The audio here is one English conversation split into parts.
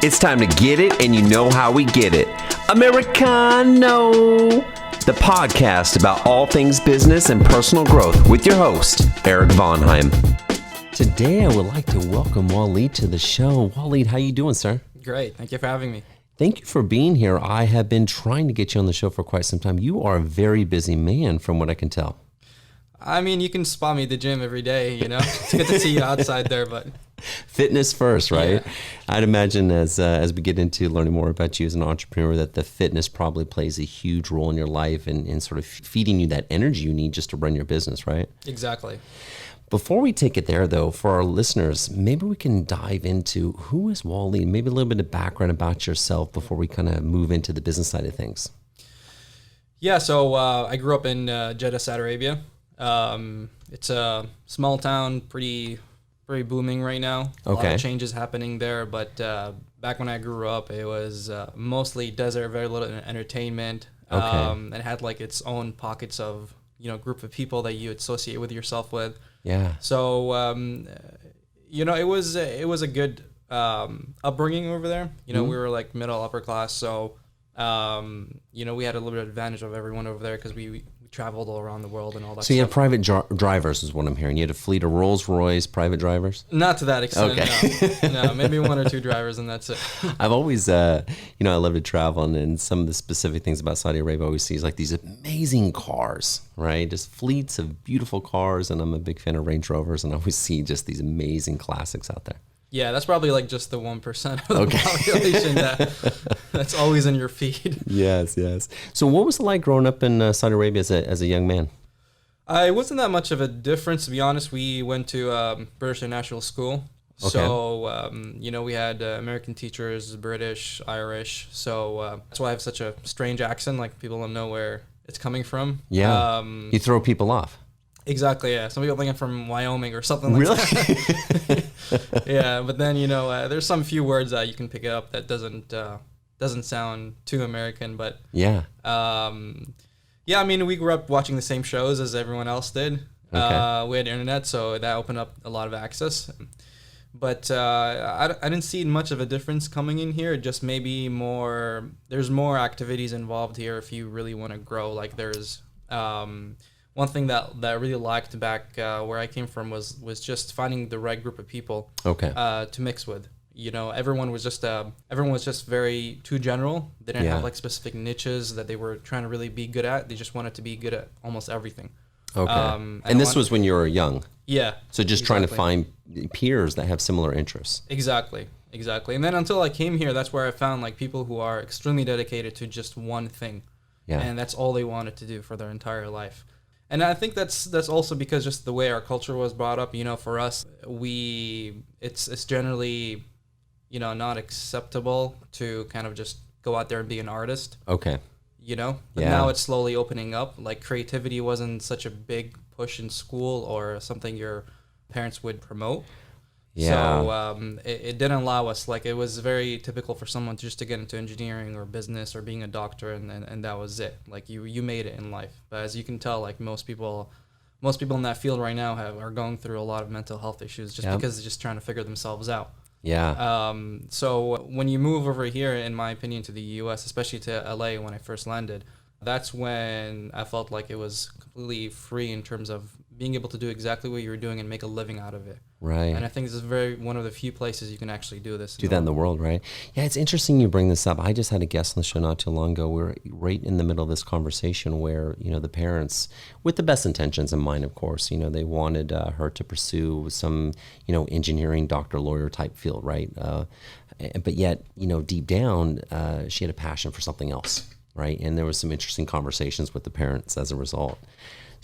It's time to get it, and you know how we get it. Americano, the podcast about all things business and personal growth with your host, Eric Vonheim. Today, I would like to welcome Walid to the show. Walid, how you doing, sir? Great. Thank you for having me. Thank you for being here. I have been trying to get you on the show for quite some time. You are a very busy man, from what I can tell. I mean, you can spot me at the gym every day, you know? It's good to see you outside there, but... Fitness first, right? Yeah. I'd imagine as we get into learning more about you as an entrepreneur that the fitness probably plays a huge role in your life and sort of feeding you that energy you need just to run your business, right? Exactly. Before we take it there, though, for our listeners, maybe we can dive into who is Walid, maybe a little bit of background about yourself before we kind of move into the business side of things. Yeah, so I grew up in Jeddah, Saudi Arabia. It's a small town, pretty booming right now. A lot of changes happening there, but back when I grew up, it was mostly desert, very little entertainment. And it had like its own pockets of, group of people that you associate with yourself with. Yeah. So, it was a good upbringing over there. We were like middle, upper class. So, we had a little bit of advantage of everyone over there because we traveled all around the world and all that. So you had private drivers is what I'm hearing. You had a fleet of Rolls Royce private drivers? Not to that extent, okay. No, maybe one or two drivers and that's it. I've always, I love to travel and some of the specific things about Saudi Arabia I always see is like these amazing cars, right? Just fleets of beautiful cars, and I'm a big fan of Range Rovers, and I always see just these amazing classics out there. Yeah, that's probably like just the 1% of the population that's always in your feed. Yes. So what was it like growing up in Saudi Arabia as a young man? It wasn't that much of a difference, to be honest. We went to British International School. Okay. So, we had American teachers, British, Irish. So that's why I have such a strange accent. Like, people don't know where it's coming from. Yeah. You throw people off. Exactly, yeah. Some people think I'm from Wyoming or something like that. Yeah, but then, there's some few words that you can pick up that doesn't sound too American, but... Yeah. We grew up watching the same shows as everyone else did. Okay. We had internet, so that opened up a lot of access. But I didn't see much of a difference coming in here. Just maybe there's more activities involved here if you really want to grow. Like there's... one thing that I really liked back where I came from was just finding the right group of people to mix with. Everyone was just very too general. They didn't have like specific niches that they were trying to really be good at. They just wanted to be good at almost everything. Okay. And this was when you were young. Yeah. So just trying to find peers that have similar interests. Exactly. And then until I came here, that's where I found like people who are extremely dedicated to just one thing. Yeah. And that's all they wanted to do for their entire life. And I think that's also because just the way our culture was brought up, for us, it's generally, not acceptable to kind of just go out there and be an artist. Okay. But now it's slowly opening up. Like creativity wasn't such a big push in school or something your parents would promote. Yeah. So it didn't allow us, like it was very typical for someone just to get into engineering or business or being a doctor and that was it. Like you made it in life. But as you can tell, like most people in that field right now are going through a lot of mental health issues just because they're just trying to figure themselves out. Yeah. So when you move over here, in my opinion, to the US, especially to LA when I first landed, that's when I felt like it was completely free in terms of being able to do exactly what you were doing and make a living out of it. Right. And I think this is one of the few places you can actually do this. Do that in the world, right? Yeah, it's interesting you bring this up. I just had a guest on the show not too long ago. We were right in the middle of this conversation where, the parents, with the best intentions in mind, of course, they wanted her to pursue some, engineering, doctor, lawyer type field, right? But yet, deep down, she had a passion for something else, right? And there was some interesting conversations with the parents as a result.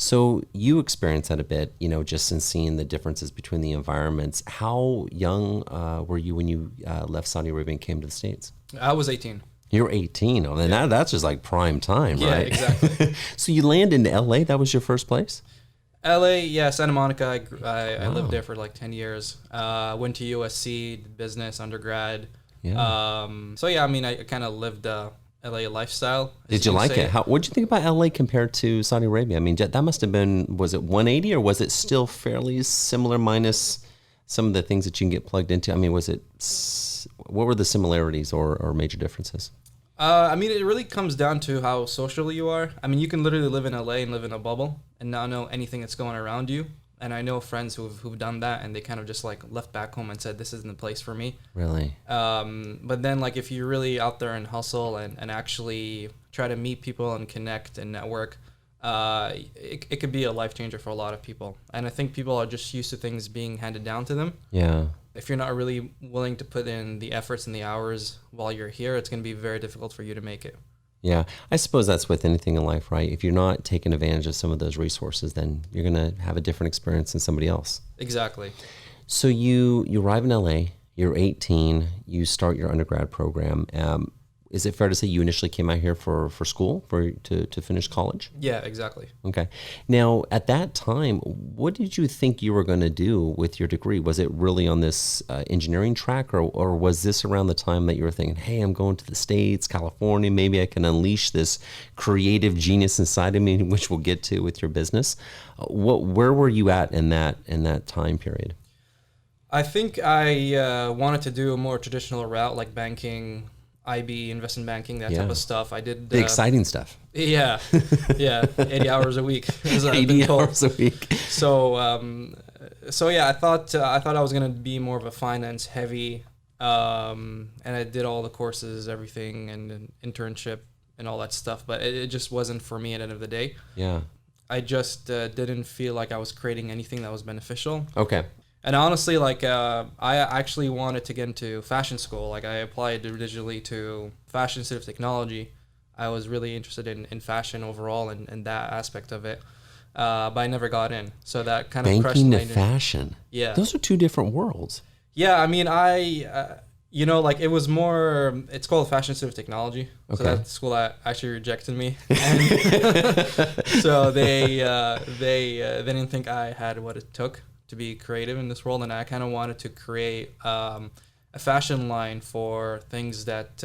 So you experienced that a bit, just in seeing the differences between the environments. How young were you when you left Saudi Arabia and came to the States? I was 18. You were 18. Oh, then that's just like prime time, right? Yeah, exactly. So you landed in LA. That was your first place? LA, yeah, Santa Monica. I lived there for like 10 years. Went to USC, did business, undergrad. Yeah. I kind of lived LA lifestyle. Did you like it? What did you think about LA compared to Saudi Arabia? I mean, that must have been, was it 180 or was it still fairly similar minus some of the things that you can get plugged into? I mean, was it what were the similarities or major differences? I mean, it really comes down to how social you are. I mean, you can literally live in LA and live in a bubble and not know anything that's going around you. And I know friends who've done that, and they kind of just like left back home and said, this isn't the place for me. Really? But then like if you're really out there and hustle and actually try to meet people and connect and network, it could be a life changer for a lot of people. And I think people are just used to things being handed down to them. Yeah. If you're not really willing to put in the efforts and the hours while you're here, it's going to be very difficult for you to make it. Yeah, I suppose that's with anything in life, right? If you're not taking advantage of some of those resources, then you're going to have a different experience than somebody else. Exactly. So you arrive in LA, you're 18, you start your undergrad program. Is it fair to say you initially came out here for school, to finish college? Yeah, exactly. Okay. Now, at that time, what did you think you were going to do with your degree? Was it really on this engineering track, or was this around the time that you were thinking, hey, I'm going to the States, California, maybe I can unleash this creative genius inside of me, which we'll get to with your business? Where were you at in that time period? I think I wanted to do a more traditional route like banking, IB, investment banking, that type of stuff. I did the exciting stuff. Yeah, 80 hours a week. 80 hours a week. So yeah, I thought I was gonna be more of a finance heavy, and I did all the courses, everything, and an internship and all that stuff. But it just wasn't for me at the end of the day. Yeah, I just didn't feel like I was creating anything that was beneficial. Okay. And honestly, like, I actually wanted to get into fashion school. Like, I applied originally to fashion instead of technology. I was really interested in fashion overall and that aspect of it. But I never got in. So that kind of crushed banking my to fashion. Yeah. Those are two different worlds. Yeah, I mean, like, it was more, it's called fashion instead of technology. Okay. So that school actually rejected me. And so they didn't think I had what it took to be creative in this world, and I kind of wanted to create a fashion line for things that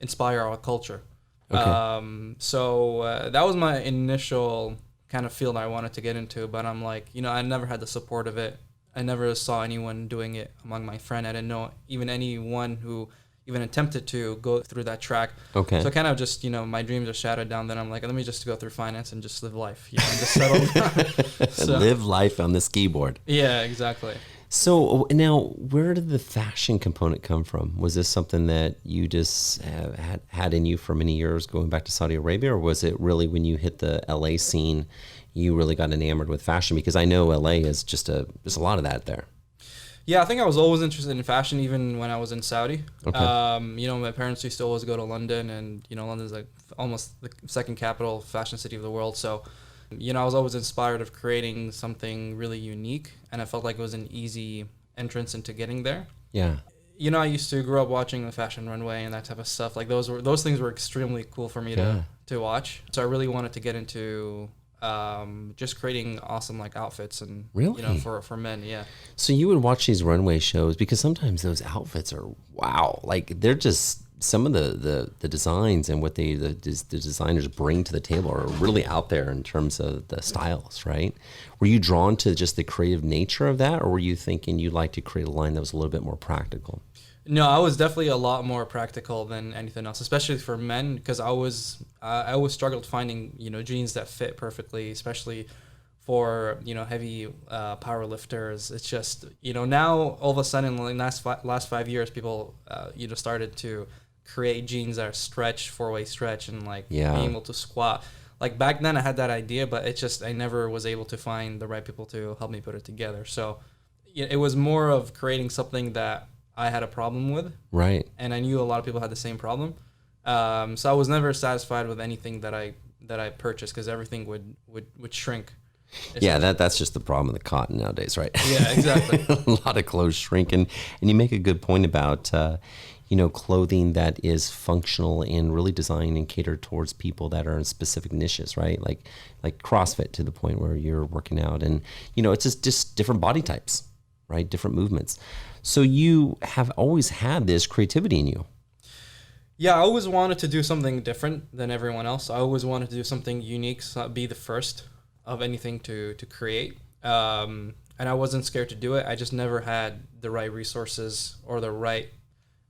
inspire our culture. Okay. So that was my initial kind of field I wanted to get into, but I'm like, I never had the support of it. I never saw anyone doing it among my friend. I didn't know even anyone who even attempted to go through that track. Okay. So kind of just, my dreams are shattered down. Then I'm like, let me just go through finance and just live life. And just settle down. So, live life on this keyboard. Yeah, exactly. So now, where did the fashion component come from? Was this something that you just had in you for many years going back to Saudi Arabia, or was it really when you hit the LA scene, you really got enamored with fashion? Because I know LA is there's a lot of that there. Yeah, I think I was always interested in fashion, even when I was in Saudi. Okay. My parents used to always go to London, and London's like almost the second capital fashion city of the world. So, I was always inspired of creating something really unique, and I felt like it was an easy entrance into getting there. Yeah. I used to grow up watching the fashion runway and that type of stuff. Like those things were extremely cool for me to watch. So I really wanted to get into just creating awesome like outfits and really? For men. Yeah. So you would watch these runway shows, because sometimes those outfits are wow, like they're just some of the designs and what the designers bring to the table are really out there in terms of the styles, right? Were you drawn to just the creative nature of that, or were you thinking you'd like to create a line that was a little bit more practical? No, I was definitely a lot more practical than anything else, especially for men, because I always struggled finding jeans that fit perfectly, especially for heavy power lifters. It's just now all of a sudden in the last 5 years, people started to create jeans that are stretch, four-way stretch, and being able to squat. Like back then, I had that idea, but it's just I never was able to find the right people to help me put it together. So it was more of creating something that I had a problem with, right? And I knew a lot of people had the same problem. So I was never satisfied with anything that I purchased, because everything would shrink. That's just the problem with the cotton nowadays, right? Yeah, exactly. A lot of clothes shrink, and you make a good point about clothing that is functional and really designed and catered towards people that are in specific niches, right? Like CrossFit, to the point where you're working out, and it's just different body types, right? Different movements. So you have always had this creativity in you. Yeah, I always wanted to do something different than everyone else. I always wanted to do something unique, so be the first of anything to create. And I wasn't scared to do it. I just never had the right resources or the right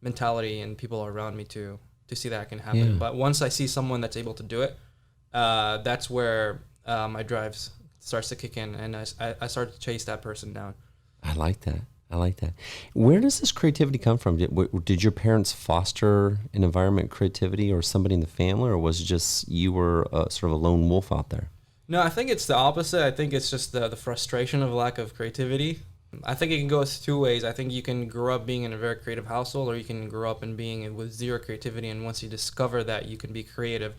mentality and people around me to see that can happen. But once I see someone that's able to do it, that's where my drive starts to kick in, and I start to chase that person down. I like that. I like that. Where does this creativity come from? Did your parents foster an environment of creativity, or somebody in the family, or was it just you were sort of a lone wolf out there? No, I think it's the opposite. I think it's just the frustration of lack of creativity. I think it can go two ways. I think you can grow up being in a very creative household, or you can grow up in being with zero creativity, and once you discover that you can be creative,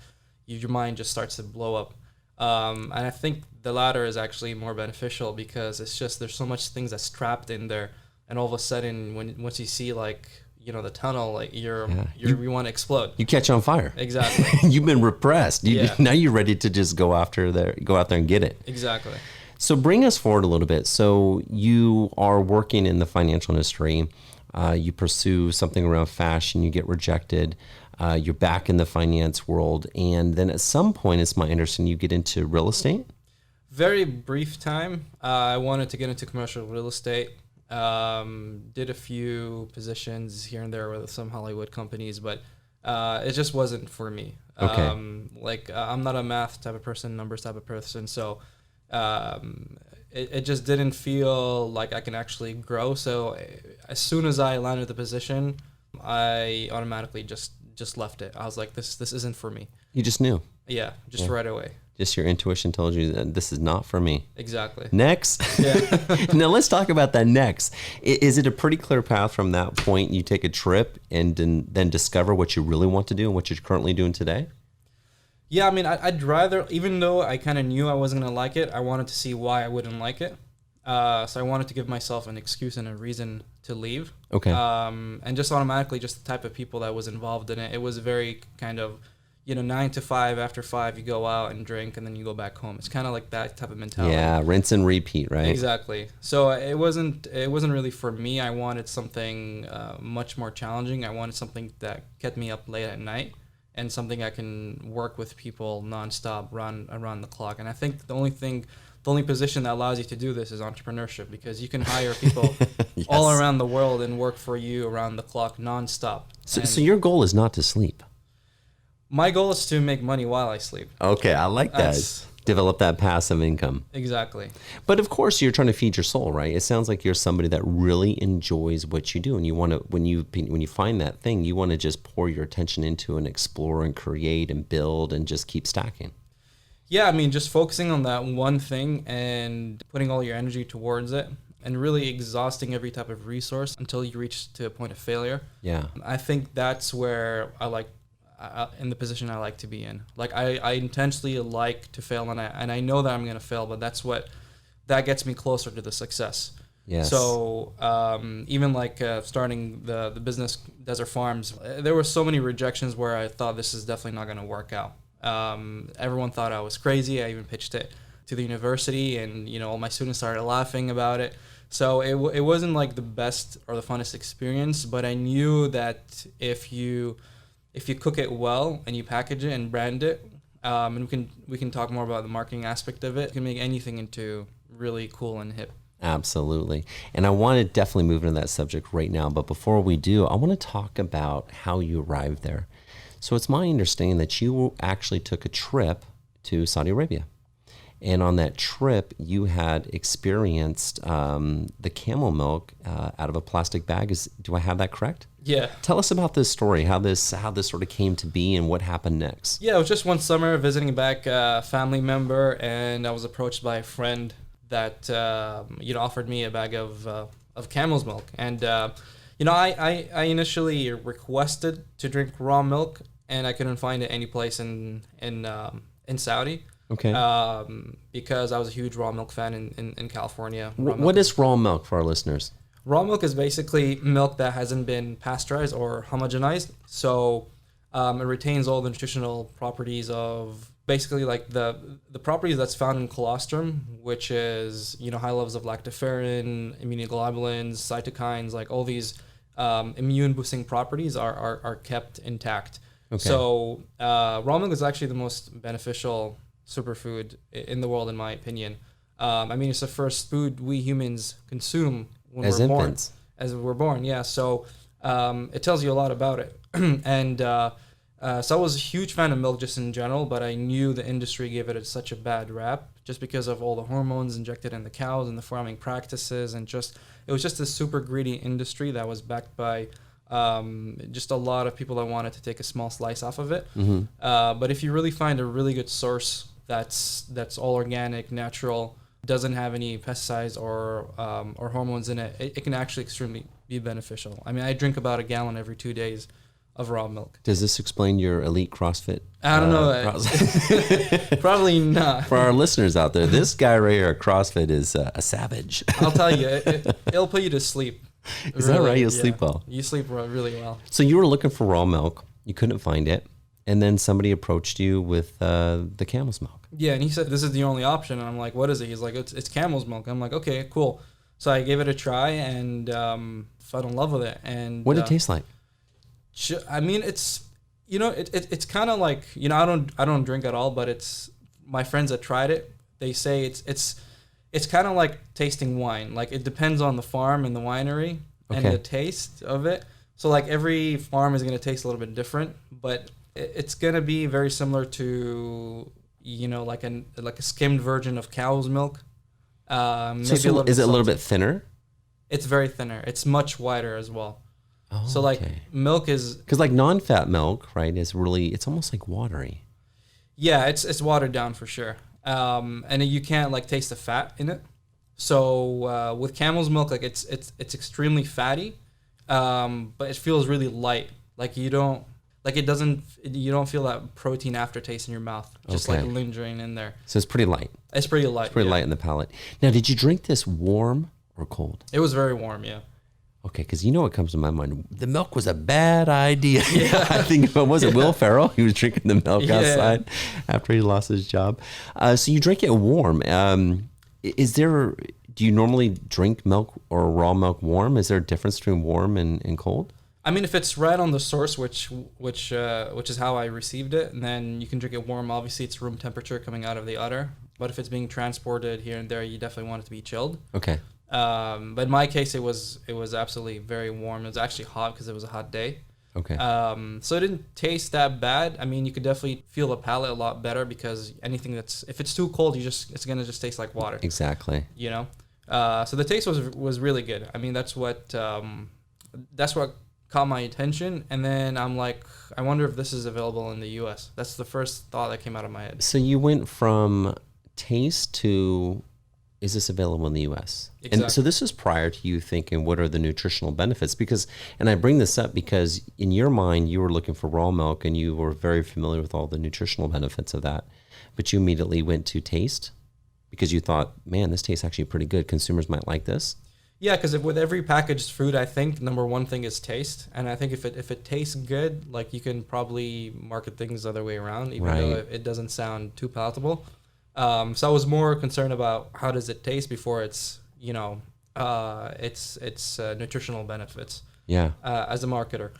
your mind just starts to blow up. And I think the latter is actually more beneficial, because it's just there's so much things that's trapped in there, and all of a sudden once you see like the tunnel, like you want to explode. You catch on fire. Exactly. You've been repressed. Now you're ready to just go out there and get it. Exactly. So bring us forward a little bit. So you are working in the financial industry. You pursue something around fashion. You get rejected. You're back in the finance world. And then at some point, it's my understanding, you get into real estate? Very brief time. I wanted to get into commercial real estate. Did a few positions here and there with some Hollywood companies, but it just wasn't for me. Okay. I'm not a math type of person, numbers type of person. So it just didn't feel like I can actually grow. So as soon as I landed the position, I automatically just left it. I was like, this isn't for me. You just knew. Yeah, right away. Just your intuition told you that this is not for me. Exactly. Next. Yeah. Now let's talk about that next. Is it a pretty clear path from that point? You take a trip and then discover what you really want to do and what you're currently doing today? Yeah, I mean, I'd rather, even though I kind of knew I wasn't going to like it, I wanted to see why I wouldn't like it. So I wanted to give myself an excuse and a reason to leave. Okay. And just automatically, just the type of people that was involved in it, it was very kind of, 9 to 5, after 5, you go out and drink, and then you go back home. It's kind of like that type of mentality. Yeah, rinse and repeat, right? Exactly. So it wasn't really for me. I wanted something much more challenging. I wanted something that kept me up late at night, and something I can work with people nonstop, run around the clock. And I think the only position that allows you to do this is entrepreneurship, because you can hire people Yes. all around the world and work for you around the clock nonstop. So your goal is not to sleep? My goal is to make money while I sleep. Okay, I like that. Develop that passive income. Exactly. But of course, you're trying to feed your soul, right? It sounds like you're somebody that really enjoys what you do, and you want to, when you find that thing, you want to just pour your attention into and explore and create and build and just keep stacking. Yeah, I mean, just focusing on that one thing and putting all your energy towards it, and really exhausting every type of resource until you reach to a point of failure. Yeah. I think that's where in the position I like to be in. Like I intentionally like to fail, and I know that I'm going to fail, but that gets me closer to the success. Yes. So even starting the business Desert Farms, there were so many rejections where I thought this is definitely not going to work out. Everyone thought I was crazy. I even pitched it to the university, and all my students started laughing about it. So it wasn't like the best or the funnest experience, but I knew that if you cook it well and you package it and brand it, and we can talk more about the marketing aspect of it, you can make anything into really cool and hip. Absolutely. And I want to definitely move into that subject right now. But before we do, I want to talk about how you arrived there. So it's my understanding that you actually took a trip to Saudi Arabia. And on that trip, you had experienced the camel milk out of a plastic bag. Do I have that correct? Yeah. Tell us about this story, how this sort of came to be and what happened next. Yeah, it was just one summer visiting back a family member, and I was approached by a friend that offered me a bag of camel's milk. And I initially requested to drink raw milk, and I couldn't find it any place in Saudi. Okay. Because I was a huge raw milk fan in California. What is raw milk for our listeners? Raw milk is basically milk that hasn't been pasteurized or homogenized. So it retains all the nutritional properties of basically like the properties that's found in colostrum, which is, high levels of lactoferrin, immunoglobulins, cytokines, like all these immune boosting properties are kept intact. Okay. So raw milk is actually the most beneficial superfood in the world, in my opinion. It's the first food we humans consume when we're born. As we're born, yeah. So it tells you a lot about it. And so I was a huge fan of milk just in general, but I knew the industry gave it such a bad rap just because of all the hormones injected in the cows and the farming practices, and just it was just a super greedy industry that was backed by just a lot of people that wanted to take a small slice off of it. Mm-hmm. But if you really find a really good source that's all organic, natural, doesn't have any pesticides or hormones in it, it can actually extremely be beneficial. I mean, I drink about a gallon every 2 days of raw milk. Does this explain your elite CrossFit? I don't know. Probably not. For our listeners out there, this guy right here at CrossFit is a savage. I'll tell you, it'll put you to sleep. Is that right? You'll sleep well. You sleep really well. So you were looking for raw milk. You couldn't find it. And then somebody approached you with the camel's milk. Yeah, and he said, this is the only option. And I'm like, what is it? He's like, it's camel's milk. I'm like, okay, cool. So I gave it a try and fell in love with it. And what did it taste like? I mean, it's, you know, it's kind of like, you know, I don't drink at all, but it's my friends that tried it. They say it's kind of like tasting wine. Like it depends on the farm and the winery and the taste of it. So like every farm is going to taste a little bit different, but it's going to be very similar to, you know, like a skimmed version of cow's milk. Maybe is it a little bit thinner? It's very thinner. It's much whiter as well. Oh, so like milk is, because like non-fat milk, right, is really, it's almost like watery. Yeah, it's watered down for sure. And you can't like taste the fat in it. So with camel's milk, like it's extremely fatty, but it feels really light. Like you don't feel that protein aftertaste in your mouth, just like lingering in there. So it's pretty light. It's pretty light. It's pretty light in the palate. Now, did you drink this warm or cold? It was very warm, yeah. Okay, because you know what comes to my mind? The milk was a bad idea. Yeah. I think, was it Will Ferrell? He was drinking the milk outside after he lost his job. So you drink it warm. Do you normally drink milk or raw milk warm? Is there a difference between warm and cold? I mean, if it's right on the source, which is how I received it, and then you can drink it warm. Obviously, it's room temperature coming out of the udder. But if it's being transported here and there, you definitely want it to be chilled. Okay. But in my case, it was absolutely very warm. It was actually hot because it was a hot day. Okay. So it didn't taste that bad. I mean, you could definitely feel the palate a lot better because if it's too cold, it's gonna just taste like water. Exactly. You know. So the taste was really good. I mean, that's what caught my attention. And then I'm like, I wonder if this is available in the U.S. That's the first thought that came out of my head. So you went from taste to, is this available in the U.S.? Exactly. And so this is prior to you thinking, what are the nutritional benefits? Because, and I bring this up because in your mind, you were looking for raw milk and you were very familiar with all the nutritional benefits of that. But you immediately went to taste because you thought, man, this tastes actually pretty good. Consumers might like this. Yeah, because with every packaged food, I think number one thing is taste. And I think if it tastes good, like you can probably market things the other way around, even though it doesn't sound too palatable. So I was more concerned about how does it taste before its nutritional benefits. Yeah. As a marketer,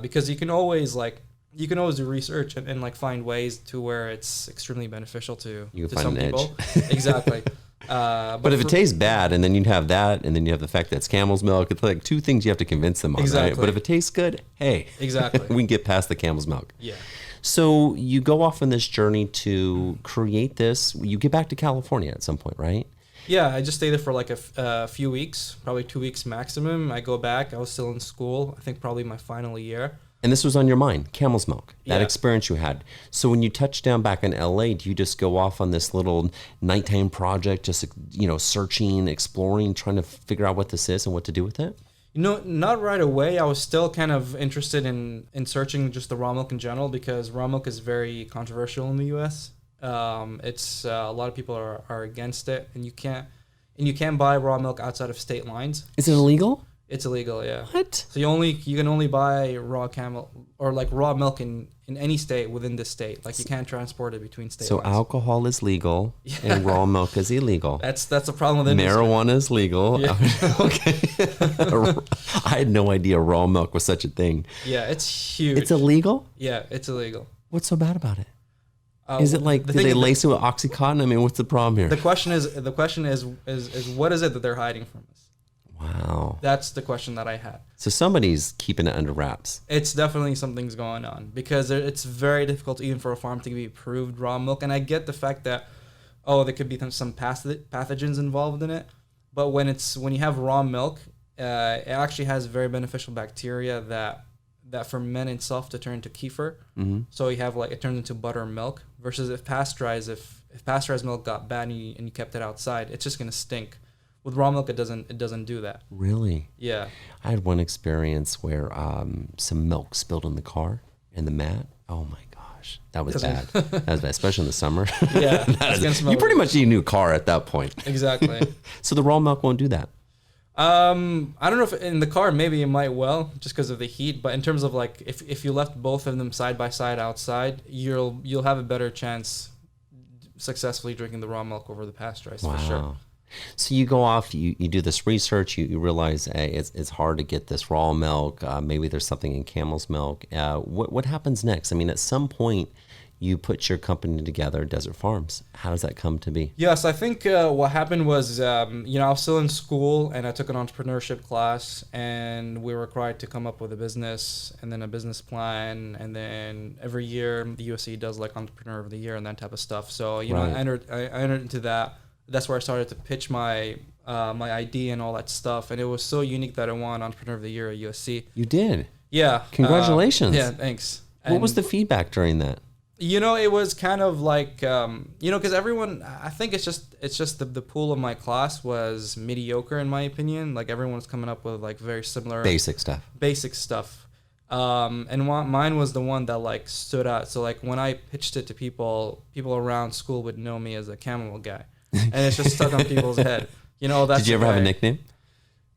because you can always do research and like find ways to where it's extremely beneficial to some people. Exactly. But if it tastes bad, and then you have that, and then you have the fact that it's camel's milk, it's like two things you have to convince them on, right? But if it tastes good, hey, exactly, we can get past the camel's milk. Yeah. So you go off on this journey to create this. You get back to California at some point, right? Yeah, I just stayed there for like a few weeks, probably 2 weeks maximum. I go back. I was still in school. I think probably my final year. And this was on your mind, camel's milk, that experience you had. So when you touched down back in LA, do you just go off on this little nighttime project, just, searching, exploring, trying to figure out what this is and what to do with it? Not right away. I was still kind of interested in searching just the raw milk in general because raw milk is very controversial in the U.S. It's a lot of people are against it, and you can't buy raw milk outside of state lines. Is it illegal? It's illegal, yeah. What? So you can only buy raw camel or like raw milk in any state within this state. Like you can't transport it between states. So lines. Alcohol is legal and raw milk is illegal. That's a problem with industry. Marijuana is legal. Yeah. Okay. I had no idea raw milk was such a thing. Yeah, it's huge. It's illegal? Yeah, it's illegal. What's so bad about it? Is it like, do they lace it with Oxycontin? I mean, what's the problem here? The question is what is it that they're hiding from us? Wow. That's the question that I had. So somebody's keeping it under wraps. It's definitely something's going on because it's very difficult even for a farm to be approved raw milk. And I get the fact that, there could be some pathogens involved in it. But when you have raw milk, it actually has very beneficial bacteria that ferment itself to turn into kefir. Mm-hmm. So you have it turns into buttermilk versus if pasteurized milk got bad and you kept it outside, it's just going to stink. With raw milk, it doesn't do that. Really? Yeah. I had one experience where some milk spilled in the car in the mat. Oh my gosh, that was bad. That was bad, especially in the summer. Yeah. You pretty much need a new car at that point. Exactly. So the raw milk won't do that. I don't know if in the car maybe it might just because of the heat, but in terms of if you left both of them side by side outside, you'll have a better chance successfully drinking the raw milk over the pasteurized for sure. So you go off, you do this research, you realize it's hard to get this raw milk. Maybe there's something in camel's milk. What happens next? I mean, at some point, you put your company together, Desert Farms. How does that come to be? Yes, I think what happened was, I was still in school and I took an entrepreneurship class and we were required to come up with a business and then a business plan. And then every year the USC does Entrepreneur of the Year and that type of stuff. So, I entered into that. That's where I started to pitch my idea and all that stuff. And it was so unique that I won Entrepreneur of the Year at USC. You did? Yeah. Congratulations. Yeah, thanks. What was the feedback during that? It was kind of because everyone, I think it's just the pool of my class was mediocre in my opinion. Everyone was coming up with very similar basic stuff. And mine was the one that stood out. So when I pitched it to people around school would know me as a camel guy. And it's just stuck on people's head. That's Did you ever have a nickname?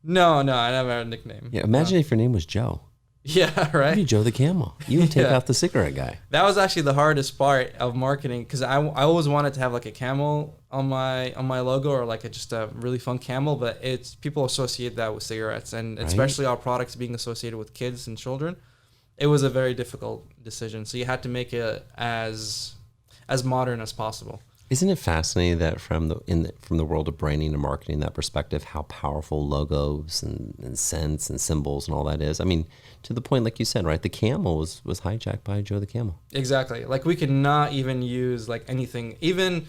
No, I never had a nickname. Yeah, imagine if your name was Joe. Yeah, right. You'd be Joe the Camel. You would take out the cigarette guy. That was actually the hardest part of marketing because I always wanted to have a camel on my logo or just a really fun camel, but people associate that with cigarettes and especially our products being associated with kids and children. It was a very difficult decision, so you had to make it as modern as possible. Isn't it fascinating that from the world of branding and marketing, that perspective, how powerful logos and scents and symbols and all that is? I mean, to the point, like you said, right? The camel was hijacked by Joe the Camel. Exactly. We could not even use anything, even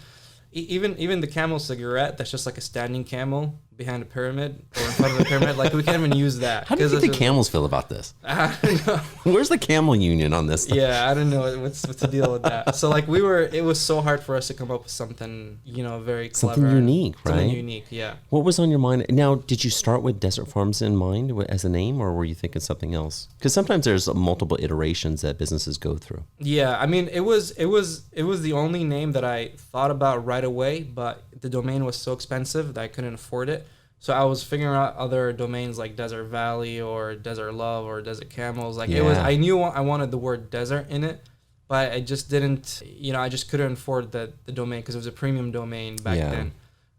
the camel cigarette that's just a standing camel behind a pyramid or in front of a pyramid. We can't even use that. How do you think the camels feel about this? I don't know. Where's the camel union on this stuff? Yeah, I don't know what's the deal with that. So it was so hard for us to come up with something, very clever. Something unique, right? Something unique, yeah. What was on your mind? Now, did you start with Desert Farms in mind as a name, or were you thinking something else? Because sometimes there's multiple iterations that businesses go through. Yeah, I mean, it was the only name that I thought about right away, but the domain was so expensive that I couldn't afford it. So I was figuring out other domains like Desert Valley or Desert Love or Desert Camels. I knew I wanted the word desert in it, but I just didn't, I just couldn't afford the domain because it was a premium domain back then.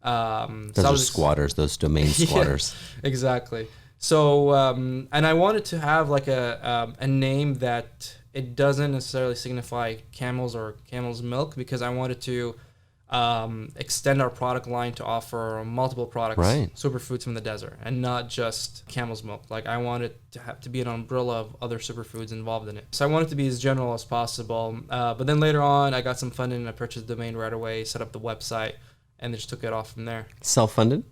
Those are squatters, those domain squatters. Yeah, exactly. So, and I wanted to have a name that it doesn't necessarily signify camels or camel's milk because I wanted to extend our product line to offer multiple products, superfoods from the desert, and not just camel's milk. I wanted to be an umbrella of other superfoods involved in it. So I wanted to be as general as possible. But then later on, I got some funding and I purchased the domain right away, set up the website, and just took it off from there. Self-funded?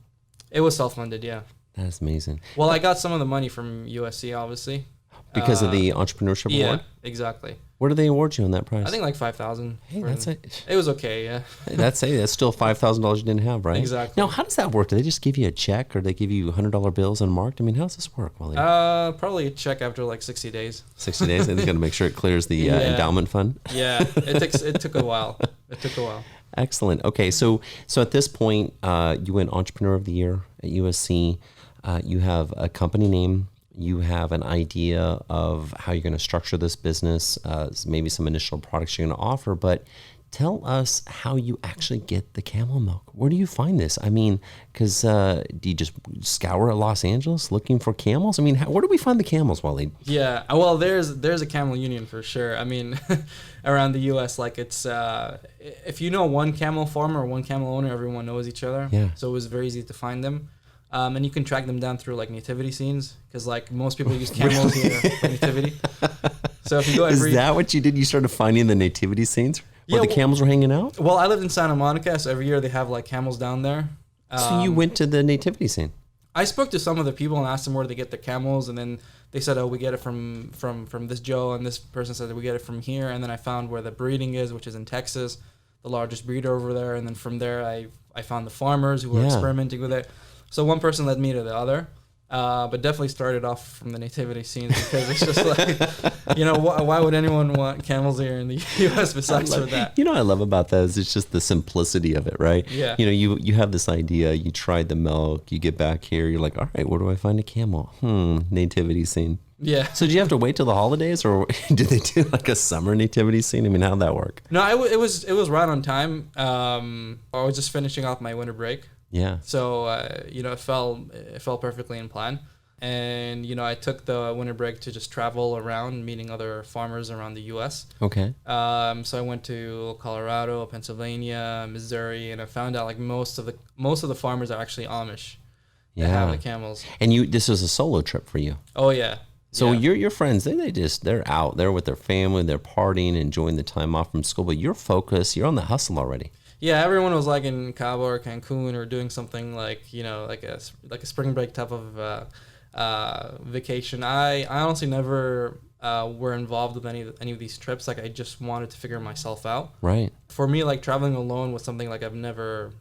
It was self-funded, yeah. That's amazing. Well, I got some of the money from USC, obviously. Because of the entrepreneurship award? Yeah, exactly. What did they award you on that prize? I think $5,000. Hey, that's it. It was okay, yeah. That's still $5,000 you didn't have, right? Exactly. Now, how does that work? Do they just give you a check, or they give you $100 bills unmarked? I mean, how does this work, Walid? Probably a check after 60 days. 60 days, and they're going to make sure it clears the endowment fund. Yeah, it took a while. Excellent. Okay, so at this point, you win Entrepreneur of the Year at USC. You have a company name. You have an idea of how you're going to structure this business, maybe some initial products you're going to offer, but tell us how you actually get the camel milk. Where do you find this? I mean, because do you just scour Los Angeles looking for camels? I mean, where do we find the camels, Walid? Yeah, well, there's a camel union for sure. I mean, around the U.S., it's if you know one camel farmer or one camel owner, everyone knows each other. Yeah. So it was very easy to find them. And you can track them down through like nativity scenes because like most people use camels here for nativity. So if you go Is that what you did? You started finding the nativity scenes where the camels were hanging out? Well, I lived in Santa Monica, so every year they have like camels down there. So you went to the nativity scene? I spoke to some of the people and asked them where they get their camels, and then they said, "Oh, we get it from this Joe," and this person said that we get it from here. And then I found where the breeding is, which is in Texas, the largest breeder over there. And then from there, I found the farmers who were experimenting with it. So one person led me to the other, but definitely started off from the nativity scenes because it's just like, you know, why would anyone want camels here in the U.S. besides for that? You know what I love about that is it's just the simplicity of it, right? Yeah. You know, you have this idea, you tried the milk, you get back here, you're like, all right, where do I find a camel? Nativity scene. Yeah. So did you have to wait till the holidays, or did they do like a summer nativity scene? I mean, how'd that work? No, it was right on time. I was just finishing off my winter break. Yeah. So, you know, it fell perfectly in plan. And, you know, I took the winter break to just travel around, meeting other farmers around the U.S. Okay. So I went to Colorado, Pennsylvania, Missouri, and I found out like most of the farmers are actually Amish. That have the camels. And this was a solo trip for you. Oh yeah. So your friends, they're out there with their family, they're partying, enjoying the time off from school, but you're focused, you're on the hustle already. Yeah, everyone was like in Cabo or Cancun or doing something like, you know, like a spring break type of vacation. I honestly never were involved with any of these trips. Like I just wanted to figure myself out. Right. For me, like traveling alone was something like I've never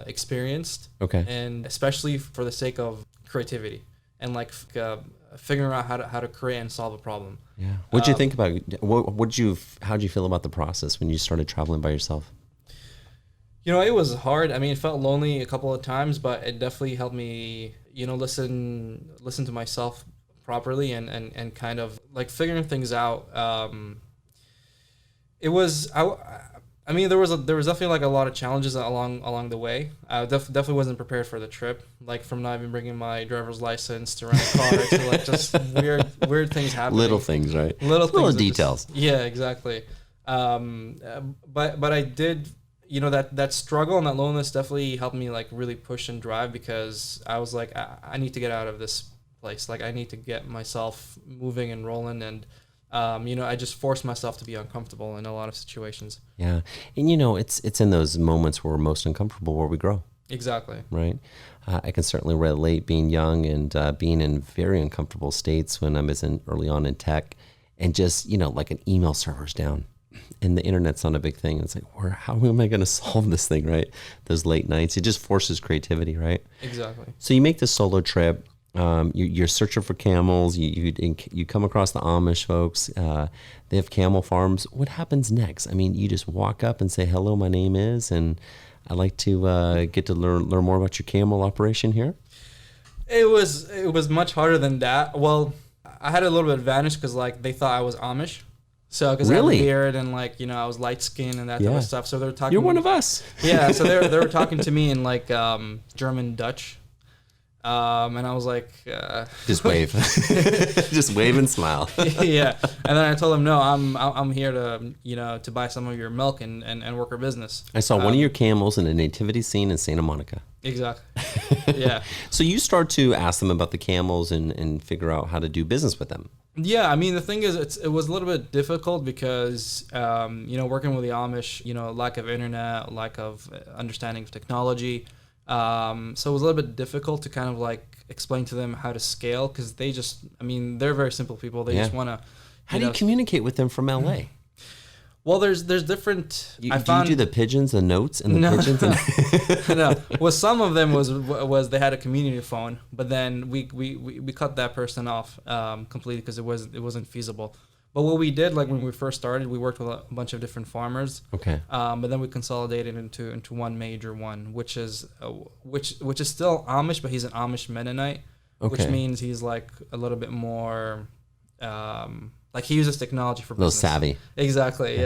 experienced. Okay. And especially for the sake of creativity and like figuring out how to create and solve a problem. Yeah. What'd you think about how'd you feel about the process when you started traveling by yourself? You know, it was hard. I mean, it felt lonely a couple of times, but it definitely helped me, you know, listen to myself properly and kind of like figuring things out. It was I mean, there was definitely like a lot of challenges along the way. I definitely wasn't prepared for the trip, like from not even bringing my driver's license to rent a car to like just weird things happening. Little things, right? Little details. Yeah, exactly. But I did. You know, that struggle and that loneliness definitely helped me like really push and drive because I was like, I need to get out of this place. Like I need to get myself moving and rolling. And, you know, I just forced myself to be uncomfortable in a lot of situations. Yeah. And, you know, it's in those moments where we're most uncomfortable where we grow. Exactly. Right. I can certainly relate being young and being in very uncomfortable states when I was early on in tech and just, you know, like an email server's down. And the internet's not a big thing. It's like, how am I going to solve this thing, right? Those late nights. It just forces creativity, right? Exactly. So you make this solo trip. You're searching for camels. You come across the Amish folks. They have camel farms. What happens next? I mean, you just walk up and say, hello, my name is, and I'd like to get to learn more about your camel operation here. It was much harder than that. Well, I had a little bit of advantage because like they thought I was Amish. So, because I had a beard and like, you know, I was light skinned and that type of stuff. So they were talking. You're one of us. Yeah. So they were talking to me in like German Dutch, and I was like, just wave, just wave and smile. Yeah. And then I told them, no, I'm here to, you know, to buy some of your milk and work a business. I saw one of your camels in a nativity scene in Santa Monica. Exactly. Yeah. So you start to ask them about the camels and figure out how to do business with them. Yeah, I mean, the thing is, it was a little bit difficult because, you know, working with the Amish, you know, lack of internet, lack of understanding of technology. So it was a little bit difficult to kind of like explain to them how to scale because they just, I mean, they're very simple people. They just want to. How do you communicate with them from LA? Well, there's different. Do you do the pigeons, the notes, and the pigeons? And no. Well, some of them was they had a community phone, but then we cut that person off completely because it wasn't feasible. But what we did, like when we first started, we worked with a bunch of different farmers. Okay. But then we consolidated into one major one, which is still Amish, but he's an Amish Mennonite, which means he's like a little bit more. Like he uses technology for business. A little savvy. Exactly.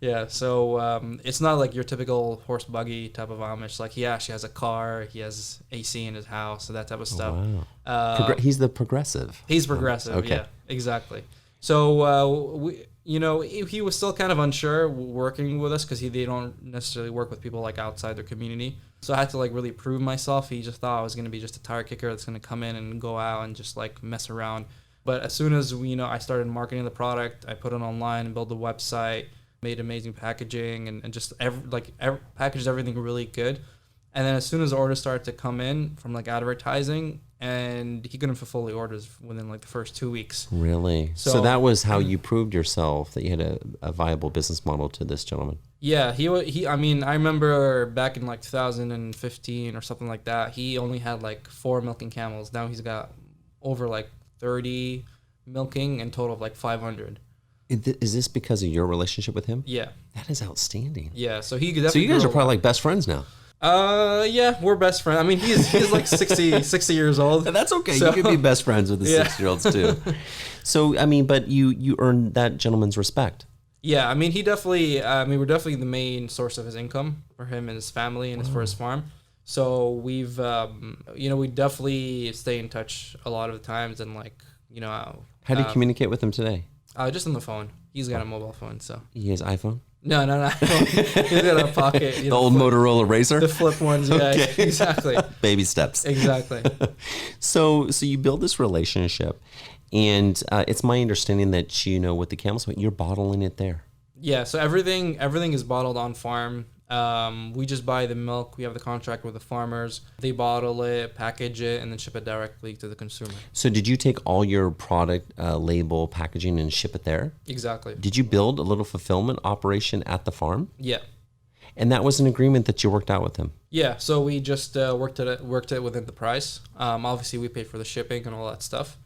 Yeah. So it's not like your typical horse buggy type of Amish. Like he actually has a car. He has AC in his house. So that type of stuff. Wow. He's the progressive. He's progressive. Okay. Yeah. Exactly. So he was still kind of unsure working with us because they don't necessarily work with people like outside their community. So I had to like really prove myself. He just thought I was going to be just a tire kicker that's going to come in and go out and just like mess around. But as soon as I started marketing the product, I put it online and built the website, made amazing packaging, and just packaged everything really good. And then as soon as the orders started to come in from like advertising, and he couldn't fulfill the orders within like the first 2 weeks. Really? So that was how you proved yourself that you had a viable business model to this gentleman. Yeah, he. I mean, I remember back in like 2015 or something like that. He only had like 4 milking camels. Now he's got over like 30 milking and total of like 500. Is this because of your relationship with him? Yeah. That is outstanding. Yeah. So he definitely. So you guys are probably like best friends now. Yeah, we're best friends. I mean, he's like 60 years old. That's okay. So, you could be best friends with the 6-year-olds too. So, I mean, but you earned that gentleman's respect. Yeah, I mean, we're definitely the main source of his income for him and his family and for his farm. So we've, we definitely stay in touch a lot of the times and like, How do you communicate with him today? Just on the phone. He's got a mobile phone, so. He has iPhone? No. He's got a pocket. The old Motorola Razr? The flip ones, yeah, okay. Exactly. Baby steps. Exactly. So you build this relationship, and it's my understanding that, with the camels, you're bottling it there. Yeah, so everything is bottled on farm. We just buy the milk. We have the contract with the farmers. They bottle it, package it, and then ship it directly to the consumer. So did you take all your product label, packaging, and ship it there? Exactly. Did you build a little fulfillment operation at the farm? Yeah. And that was an agreement that you worked out with him? Yeah, so we just worked it within the price. Obviously, we paid for the shipping and all that stuff.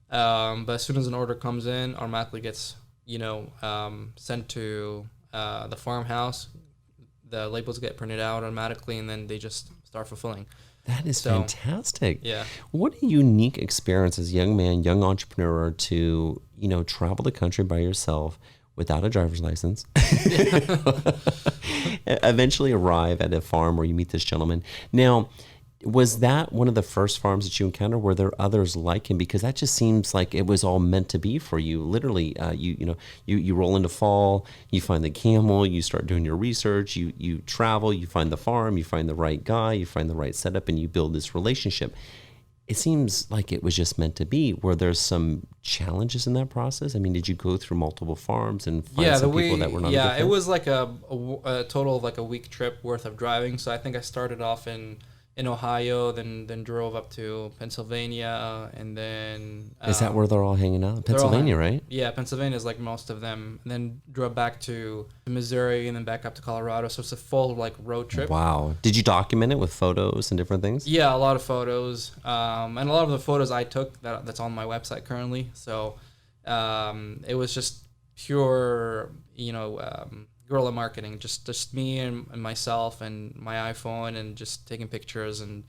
But as soon as an order comes in, automatically gets, sent to the farmhouse. The labels get printed out automatically, and then they just start fulfilling. That is fantastic. Yeah. What a unique experience as a young man, young entrepreneur to, travel the country by yourself without a driver's license. Eventually arrive at a farm where you meet this gentleman. Now, was that one of the first farms that you encountered? Were there others like him? Because that just seems like it was all meant to be for you. Literally, you roll into fall, you find the camel, you start doing your research, you travel, you find the farm, you find the right guy, you find the right setup, and you build this relationship. It seems like it was just meant to be. Were there some challenges in that process? I mean, did you go through multiple farms and find some people that were not? Yeah, it was like a total of like a week trip worth of driving. So I think I started off in Ohio, then drove up to Pennsylvania, and then... Is that where they're all hanging out? Pennsylvania, right? Yeah, Pennsylvania is like most of them. And then drove back to Missouri, and then back up to Colorado. So it's a full like road trip. Wow. Did you document it with photos and different things? Yeah, a lot of photos. And a lot of the photos I took, that's on my website currently. So it was just pure, guerrilla marketing, just me and myself and my iPhone, and just taking pictures and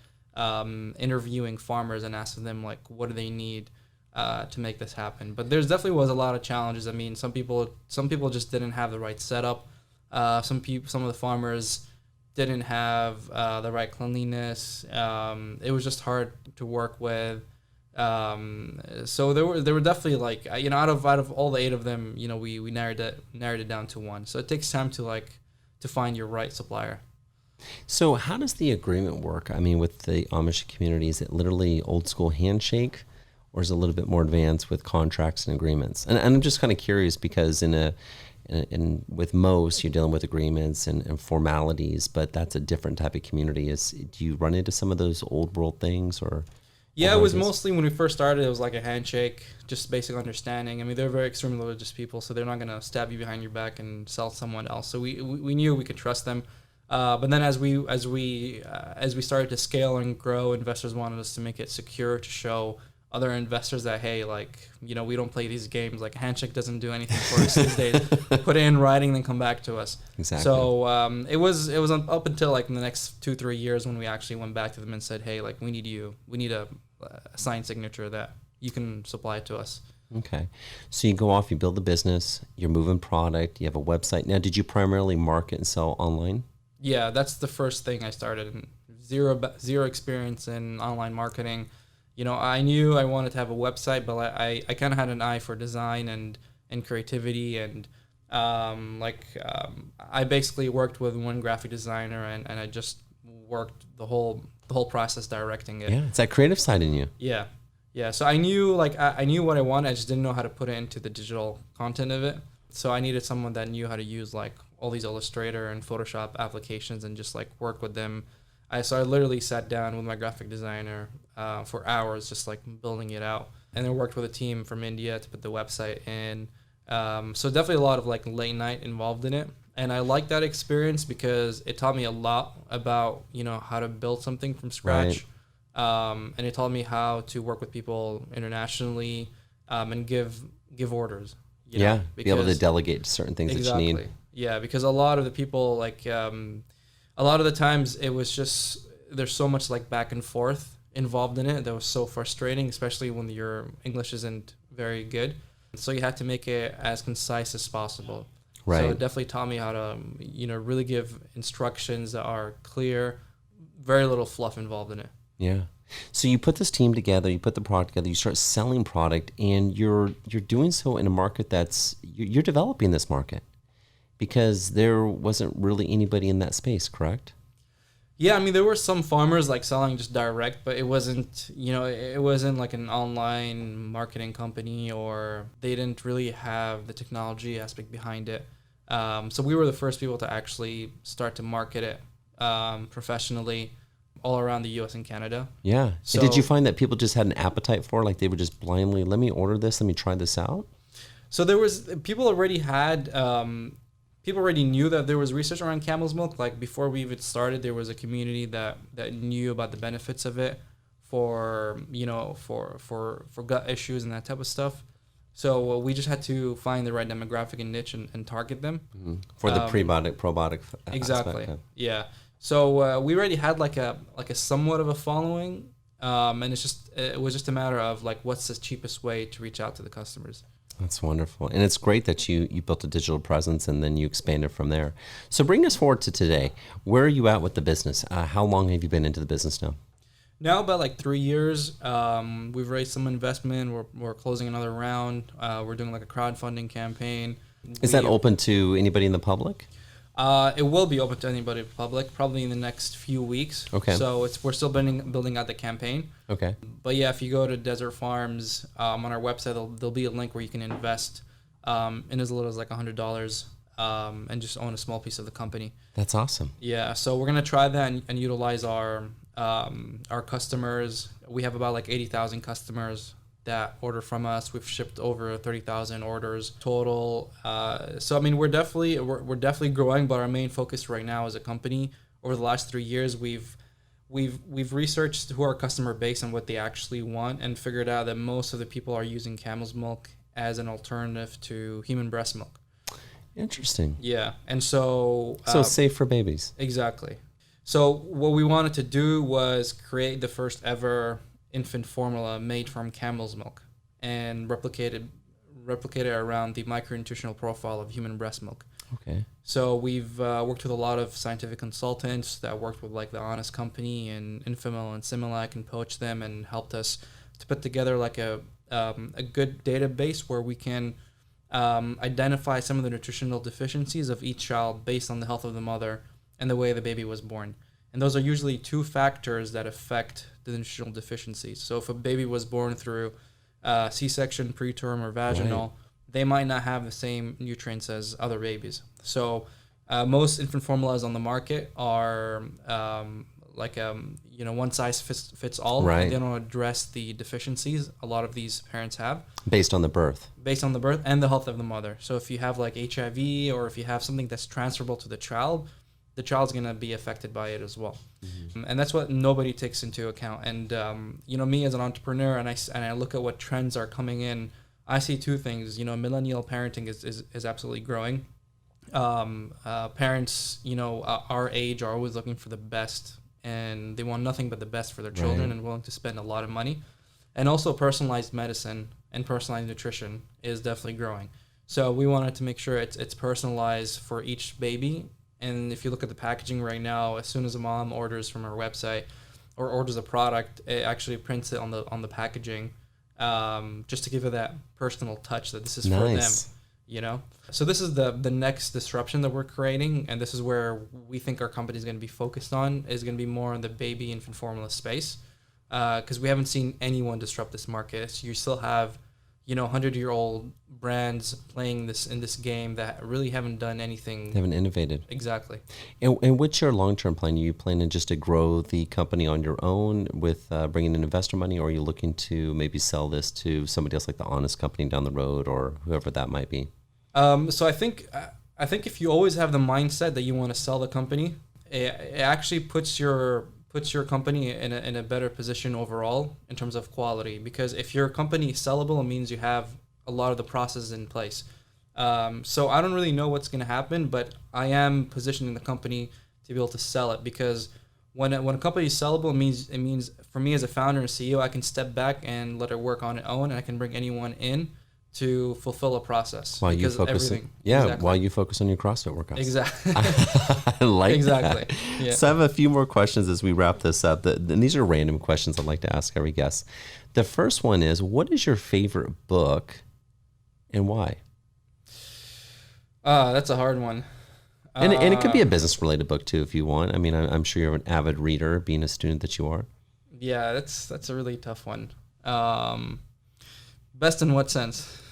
interviewing farmers and asking them like what do they need to make this happen. But there's definitely was a lot of challenges. I mean, some people just didn't have the right setup. Some of the farmers didn't have the right cleanliness. It was just hard to work with. So there were definitely like, out of all the 8 of them, we narrowed it down to 1. So it takes time to find your right supplier. So how does the agreement work? I mean, with the Amish community, is it literally old school handshake, or is it a little bit more advanced with contracts and agreements? And I'm just kind of curious because with most, you're dealing with agreements and formalities, but that's a different type of community. Do you run into some of those old world things or? Yeah, it was mostly when we first started, it was like a handshake, just basic understanding. I mean, they're very extremely religious people, so they're not going to stab you behind your back and sell someone else. So we knew we could trust them. But then as we started to scale and grow, investors wanted us to make it secure to show other investors that, hey, we don't play these games. Like, a handshake doesn't do anything for us these days. Put it in writing, then come back to us. Exactly. So it was up until in the next 2-3 years when we actually went back to them and said, hey, we need a signed signature that you can supply to us. Okay. So you go off, you build the business, you're moving product, you have a website. Now, did you primarily market and sell online? Yeah, that's the first thing I started. Zero experience in online marketing. I knew I wanted to have a website, but I kind of had an eye for design and creativity, and I basically worked with one graphic designer, and I just worked the whole process directing it. Yeah, it's that creative side in you. Yeah. Yeah, so I knew I knew what I wanted. I just didn't know how to put it into the digital content of it. So I needed someone that knew how to use like all these Illustrator and Photoshop applications and just like work with them. So I literally sat down with my graphic designer for hours, just like building it out, and then worked with a team from India to put the website in. So definitely a lot of like late night involved in it. And I like that experience because it taught me a lot about, how to build something from scratch. Right. And it taught me how to work with people internationally and give orders. Be able to delegate certain things exactly. that you need. Yeah, because a lot of the people, a lot of the times it was just, there's so much like back and forth involved in it that was so frustrating, especially when your English isn't very good. So you had to make it as concise as possible. Right. So it definitely taught me how to, really give instructions that are clear, very little fluff involved in it. Yeah. So you put this team together, you put the product together, you start selling product, and you're doing so in a market you're developing this market because there wasn't really anybody in that space, correct? Yeah, I mean, there were some farmers like selling just direct, but it wasn't, it wasn't like an online marketing company, or they didn't really have the technology aspect behind it. So we were the first people to actually start to market it professionally all around the U.S. and Canada. Yeah. So, and did you find that people just had an appetite for it? Like they would just blindly, let me order this, let me try this out? So there was, people already knew that there was research around camel's milk. Like before we even started, there was a community that knew about the benefits of it for gut issues and that type of stuff. So we just had to find the right demographic and niche and target them. Mm-hmm. For the probiotic exactly aspect. Yeah. So we already had like a somewhat of a following, and it was just a matter of like what's the cheapest way to reach out to the customers. That's wonderful. And it's great that you built a digital presence and then you expanded from there. So bring us forward to today. Where are you at with the business? How long have you been into the business now? Now about like 3 years. We've raised some investment. We're closing another round. We're doing like a crowdfunding campaign. Is that open to anybody in the public? It will be open to anybody in the public, probably in the next few weeks. Okay. So we're still building out the campaign. Okay. But yeah, if you go to Desert Farms on our website, there'll be a link where you can invest in as little as like $100 and just own a small piece of the company. That's awesome. Yeah. So we're gonna try that and utilize our customers. We have about like 80,000 customers that order from us. We've shipped over 30,000 orders total. So I mean, we're definitely growing, but our main focus right now as a company, over the last 3 years, we've researched who our customer base and what they actually want, and figured out that most of the people are using camel's milk as an alternative to human breast milk. Interesting. Yeah, and so safe for babies. Exactly. So what we wanted to do was create the first ever infant formula made from camel's milk and replicate it around the micronutritional profile of human breast milk. Okay. So we've worked with a lot of scientific consultants that worked with like the Honest Company and Infamil and Similac and poached them and helped us to put together like a good database where we can identify some of the nutritional deficiencies of each child based on the health of the mother and the way the baby was born. And those are usually two factors that affect the nutritional deficiencies. So if a baby was born through C-section, preterm, or vaginal, right, they might not have the same nutrients as other babies. So most infant formulas on the market are one size fits all. Right. They don't address the deficiencies a lot of these parents have. Based on the birth and the health of the mother. So if you have like HIV, or if you have something that's transferable to the child's going to be affected by it as well. Mm-hmm. And that's what nobody takes into account. And, me as an entrepreneur, and I look at what trends are coming in, I see two things. Millennial parenting is absolutely growing. Parents, our age are always looking for the best, and they want nothing but the best for their children, right, and willing to spend a lot of money. And also personalized medicine and personalized nutrition is definitely growing. So we wanted to make sure it's personalized for each baby. And if you look at the packaging right now, as soon as a mom orders from our website, or orders a product, it actually prints it on the packaging, just to give it that personal touch that this is for them, you know? So this is the next disruption that we're creating, and this is where we think our company is going to be focused on, is going to be more in the baby infant formula space, because we haven't seen anyone disrupt this market. So you still have, 100-year-old brands playing in this game that really haven't done anything. They haven't innovated. Exactly. And what's your long-term plan? Are you planning just to grow the company on your own with bringing in investor money, or are you looking to maybe sell this to somebody else, like the Honest Company down the road, or whoever that might be? So I think if you always have the mindset that you want to sell the company, it actually puts your company in a better position overall in terms of quality. Because if your company is sellable, it means you have a lot of the processes in place. So I don't really know what's going to happen, but I am positioning the company to be able to sell it, because when a company is sellable, it means for me as a founder and CEO, I can step back and let it work on its own, and I can bring anyone in to fulfill a process. While you focus, while you focus on your CrossFit workouts. Exactly. I like exactly. that. Yeah. So I have a few more questions as we wrap this up. And these are random questions I'd like to ask every guest. The first one is, what is your favorite book and why? That's a hard one. And it could be a business-related book too, if you want. I mean, I'm sure you're an avid reader, being a student that you are. Yeah, that's a really tough one. Best in what sense?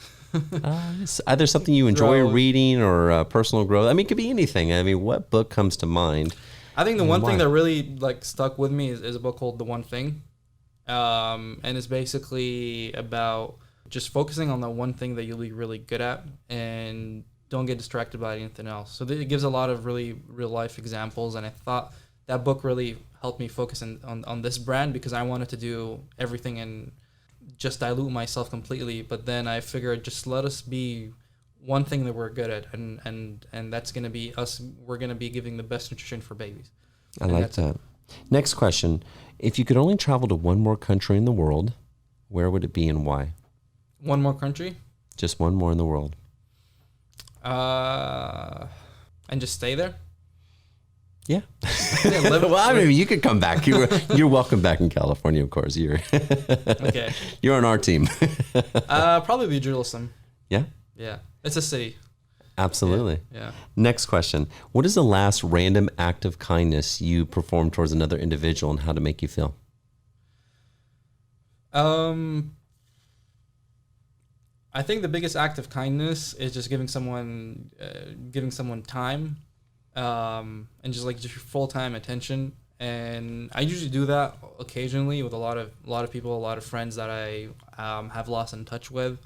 Either something you enjoy reading or personal growth. I mean, it could be anything. I mean, what book comes to mind? I think the one thing that really stuck with me is a book called The One Thing, and it's basically about just focusing on the one thing that you'll be really good at and don't get distracted by anything else. So it gives a lot of really real life examples, and I thought that book really helped me focus on this brand, because I wanted to do everything and just dilute myself completely. But then I figured, just let us be one thing that we're good at, and that's going to be us. We're going to be giving the best nutrition for babies. I like that. Next question. If you could only travel to one more country in the world, where would it be and why? One more country? Just one more in the world. And just stay there? Yeah. Well, I mean, you could come back. You're welcome back in California, of course. Okay. You're on our team. Probably be Jerusalem. Yeah? Yeah. It's a city. Absolutely. Yeah. Next question. What is the last random act of kindness you performed towards another individual, and how to make you feel? I think the biggest act of kindness is just giving someone time, and just your full-time attention. And I usually do that occasionally with a lot of people, a lot of friends that I have lost in touch with.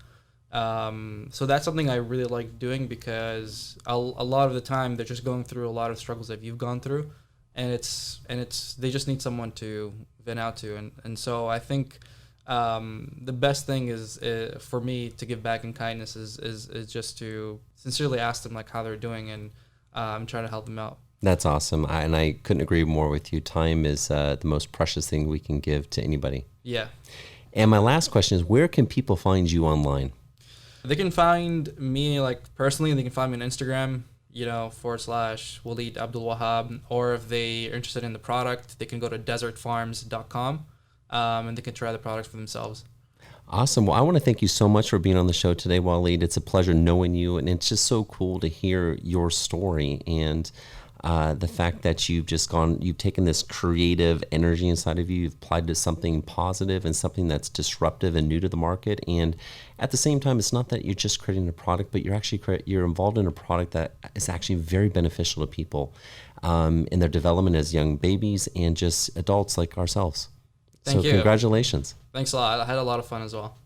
So that's something I really like doing, because a lot of the time they're just going through a lot of struggles that you've gone through, and they just need someone to vent out to. And so I think the best thing is for me to give back in kindness is just to sincerely ask them how they're doing, and try to help them out. That's awesome. And I couldn't agree more with you. Time is the most precious thing we can give to anybody. Yeah. And my last question is, where can people find you online? They can find me personally. They can find me on Instagram, /Walid Abdul+Wahab. Or if they are interested in the product, they can go to desertfarms.com, and they can try the product for themselves. Awesome. Well, I want to thank you so much for being on the show today, Walid. It's a pleasure knowing you, and it's just so cool to hear your story and the fact that you've taken this creative energy inside of you, you've applied to something positive and something that's disruptive and new to the market. And at the same time, it's not that you're just creating a product, but you're involved in a product that is actually very beneficial to people in their development as young babies and just adults like ourselves. Thank you. Congratulations. Thanks a lot. I had a lot of fun as well.